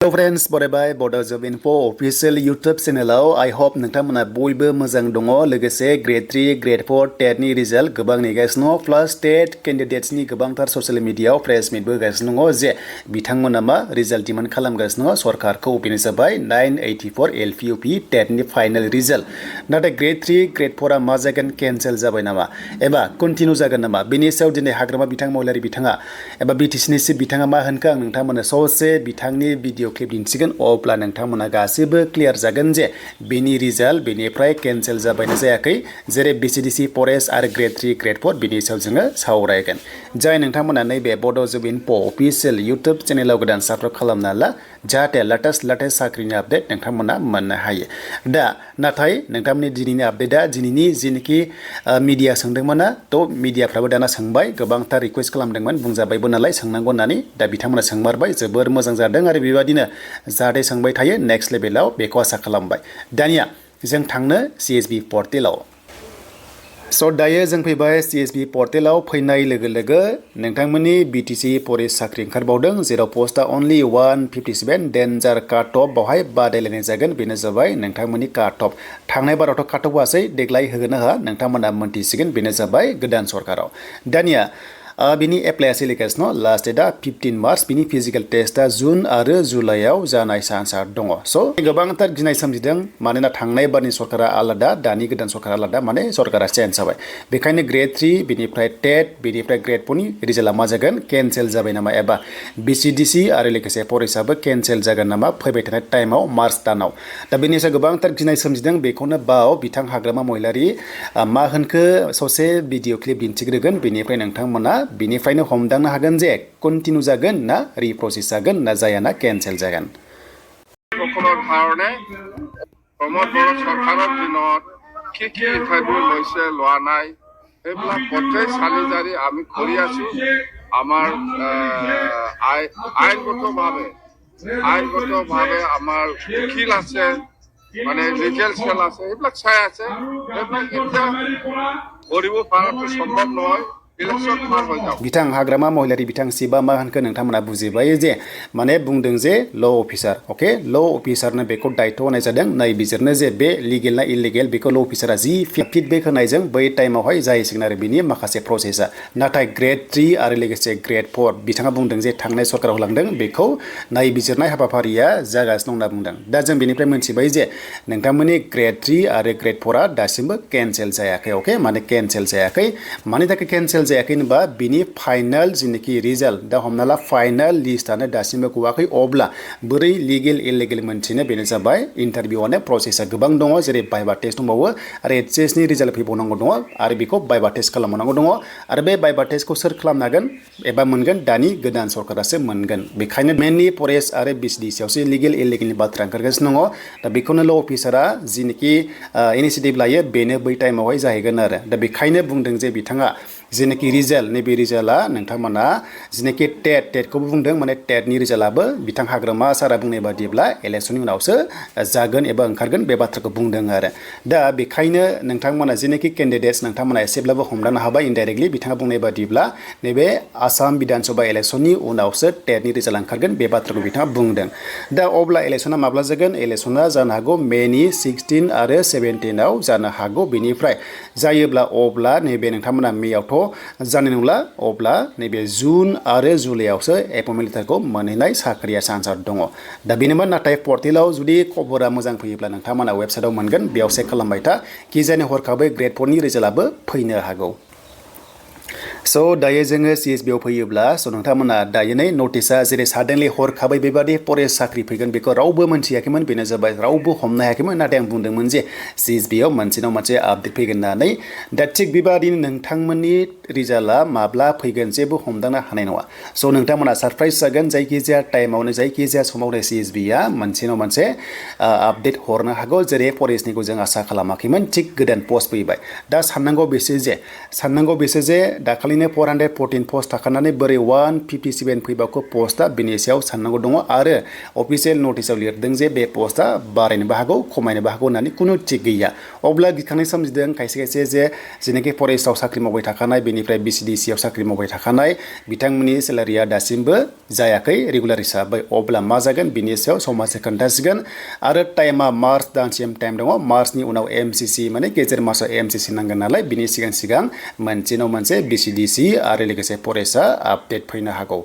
Hello friends, बरायबाय Bodos of info official YouTube चेनेलाव I hope नोंथांमोना बयबो मोजां दङ लोगोसे ग्रेड 3 ग्रेड 4 टेट नि रिजाल्ट गोबां नेगासिनो प्लस टेट कैंडिडेट्सनि गोबांथार ससियेल मीडियायाव प्रेस मिटबो होगासिनो दङ जे बिथांमोना मा रिजाल्ट डिमान्ड खालामगासिनो सरकारखौ बेनो जाबाय 984 एलपिइउपि टेट नि फाइनल रिजाल्ट नाथाय ग्रेड 3 ग्रेड 4 आ मा जागोन कैंसेल जाबाय नामा एबा कन्टिन्यू जागोन नामा बेनि सायाव दिनै हाग्रामा बिथां महिलारि बिथाङा एबा बिटिसिनि सि बिथाङा मा होनखो आं नोंथांमोननो ससे बिथांनि भिडिअ क्लिप दिन्थिगोन अब्ला नोंथांमोना गासिबो क्लियर जागोन जे बेनि रिजाल्ट बेनिफ्राय कैंसेल जाबायना जायाखै जेरै BCDC फरेस्ट आरो ग्रेड 3 ग्रेड 4 बेनि सायाव जोङो सावरायगोन जाय नोंथांमोना नैबे बड'ज अफ इनफो अफिशियेल इउटुब चेनेलाव गोदान साबस्क्राइब खालामना ला जाहाथे लेटेस्ट साख्रिनि आपडेट नोंथांमोना मोननो हायो दा नाथाय नोंथांमोननि दिनैनि आपडेटआ दिनैनि जिनोखि मिडिया सोंदोंमोन थ' मिडियाफ्राबो दाना सोंबाय गोबांथार रिक्वेस्ट खालामदोंमोन बुंजाबायबो नालाय सोंनांगौ होननानै दा बिथांमोना सोंमारबाय जोबोर मोजां जादों आरो बेबादिनो जाहाथे सोंबाय थायो नेक्स्ट लेभेलाव बेखौ आसा खालामबाय दानिया जों थांनो CSB पर्टेलाव स' दायो जों फैबाय CSB पर्टेलाव फैनाय लोगो लोगो नोंथांमोननि BTC फरेस्ट साख्रि ओंखारबावदों जेराव पस्टआ अनलि 157 डेन्जार काट अफ बावहाय बादायलायनाय जागोन बेनो जाबाय नोंथांमोननि काट अफ थांनाय बारावथ' काट अफ होआसै देग्लाय होगोन ना होआ नोंथांमोना मोनथिसिगोन बेनो जाबाय गोदान सरकाराव दानिया बिनि एप्लाइआ सोलिगासिनो लास्ट डेटआ 15 मार्च बिनि फिजिकल टेस्टआ जुन आरो जुलाइआव जानाय चान्सआ दङ स' गोबांथार गिनाय सोमजिदों मानोना थांनाय बारनि सरकारा आलादा दानि गोदान सरकारा आलादा माने सरकारा चेन्ज जाबाय बेखायनो ग्रेड 3 बिनिफ्राय टेट बिनिफ्राय ग्रेड 4 नि रिजाल्टआ मा जागोन कैंसेल जाबाय नामा एबा BCDC आरो लोगोसे फरेस्टआबो कैंसेल जागोन नामा फैबाय थानाय टाइमाव मार्च दानाव दा बेनि सायाव गोबांथार गिनाय सोमजिदों बेखौनो बाव बिथां हाग्रामा महिलारि मा होनखो ससे भिडिअ क्लिप दिन्थिग्रोगोन बेनिफ्राय नोंथांमोना बिनिफ्रायनो हमदांनो हागोन जे कन्टिन्यू जागोन ना रिप्रसेस जागोन ना जाया ना कैंसेल जागोन প্ৰমোদ বড়ো চৰকাৰৰ দিনত কি ইণ্টাৰভিউ লৈছে লোৱা নাই এইবিলাক গোটেই চালি জাৰি আমি কৰি আছো আমাৰ আইনগতভাৱে আমাৰ উকিল আছে মানে লিগেল সেল আছে এইবিলাক চাই আছে এইবিলাক এতিয়া কৰিব পৰাটো সম্ভৱ নহয় बिथां हाग्रामा महिलारि बिथां सिबा मा होनखो नोंथांमोना बुजिबाय जे माने बुंदों जे ल' अफिसार ओके ल' अफिसारनो बेखौ दायथ' होनाय जादों नायबिजिरनो जे बे लिगेल ना इलिगेल बेखौ ल' अफिसारा जि फिडबेक होनायजों बै टाइमावहाय जाहैसिगोन आरो बिनि माखासे प्रसेसा नाथाय ग्रेड 3 आरो लोगोसे ग्रेड 4 बिथाङा बुंदों जे थांनाय सरकाराव होलांदों बेखौ नायबिजिरनाय हाबाफारिया जागासिनो होनना बुंदों दा जों बेनिफ्राय मोनथिबाय जे नोंथांमोननि ग्रेड 3 आरो ग्रेड 4 आ दासिमबो कैंसेल जायाखै ओके माने कैंसेल जायाखै मानि थाखाय कैंसेल जायाखै होनबा बिनि फाइनल जिनोखि रिजाल्ट दा हमना ला फाइनल लिस्टआनो दासिमबो गवाखै अब्ला बोरै लिगेल इलिगेल मोनथिनो बेनो जाबाय इन्टारभिउआनो प्रसेसा गोबां दङ जेरै बाइबा टेस्ट दंबावो आरो HCS नि रिजाल्ट फैबावनांगौ दङ आरो बेखौ बाइबा टेस्ट खालामनांगौ दङ आरो बे बाइबा टेस्टखौ सोर खालामनो हागोन एबा मोनगोन दानि गोदान सरकारासो मोनगोन बेखायनो मेनलि फरेस्ट आरो BCDC आवसो लिगेल इलिगेलनि बाथ्रा ओंखारगासिनो दङ दा बेखौनो ल' अफिसारा जिनोखि इनिशिएटिभ लायो बेनो बै टाइमावहाय जाहैगोन आरो दा बेखायनो बुंदों जे बिथाङा जिनोखि रिजाल्ट नैबे रिजाल्टआ नोंथांमोना जिनोखि टेटखौबो बुंदों माने टेटनि रिजाल्टआबो बिथां हाग्रामा सारा बुंनाय बादिब्ला इलेक्शननि उनावसो जागोन एबा ओंखारगोन बे बाथ्राखौ बुंदों आरो दा बेखायनो नोंथांमोना जिनोखि कैंडिडेट्स नोंथांमोना एसेब्लाबो हमदांनो हाबाय इनडाइरेक्टलि बिथाङा बुंनाय बादिब्ला नैबे आसाम विधान सभा इलेक्शननि उनावसो टेटनि रिजाल्ट ओंखारगोन बे बाथ्राखौ बिथाङा बुंदों दा अब्ला इलेक्शना माब्ला जागोन इलेक्शना जानो हागौ मेनि 16 आरो 17 आव जानो हागौ बेनिफ्राय जायोब्ला अब्ला नैबे नोंथांमोना मेयावथ' जानाय नंला अब्ला नैबे जुन आरो जुलाइआवसो एपइन्टमेन्ट लेटारखौ मोनहैनाय साख्रिया चान्सआ दङ दा बेनोमोन नाथाय पर्टेलाव जुदि खबरा मोजां फैयोब्ला नोंथांमोना वेबसाइटआव मोनगोन बेयाव चेक खालामबाय था कि जाने हरखाबै ग्रेड 4 नि रिजाल्टआबो फैनो हागौ स' दायो जोङो CSB आव फैयोब्ला स' नोंथांमोना दायो नै नटिसआ जेरै साडेनलि हरखाबै बेबादि फरेस्ट साख्रि फैगोन बेखौ रावबो मोनथियाखैमोन बेनो जाबाय रावबो हमनो हायाखैमोन नाथाय आं बुंदोंमोन जे CSB आव मोनसेनाव मोनसे आपडेट फैगोन होननानै दा थिग बेबादिनो नोंथांमोननि रिजाल्टआ माब्ला फैगोन जेबो हमदांनो हानाय नङा स' नोंथांमोना सारप्राइज जागोन जायखिजाया टाइमावनो जायखिजाया समावनो CSB आ मोनसेनाव मोनसे आपडेट हरनो हागौ जेरै फरेस्टनिखौ जों आसा खालामाखैमोन थिग गोदान पस्ट फैबाय दा साननांगौ बेसो जे दाखालि दाखालिनो 414 पोस्ट थाखानानै बोरै 157 फैबावखो पोस्टआ बिनि सायाव साननांगौ दङ आरो अफिसियेल नटिसआव लिरदों जे बे पोस्टआ बारायनोबो हागौ खमायनोबो हागौ होननानै खुनु थिग गैया अब्ला गिखांनाय सोमजिदों खायसे खायसे जे जेनाखि फरेस्टआव साख्रि मावबाय थाखानाय बेनिफ्राय BCDC आव साख्रि मावबाय थाखानाय बिथांमोननि सेलारिया दासिमबो जायाखै रेगुलार हिसाबै अब्ला मा जागोन बिनि सायाव समाजआ खोन्थासिगोन आरो टाइमा मार्च दानसिम टाइम दङ मार्चनि उनाव MCC माने गेजेर मासाव MCC नांगोन नालाय बिनि सिगां मोनसे न' मोनसे BCDC आरो लोगोसे फरेस्टआ आपडेट फैनो हागौ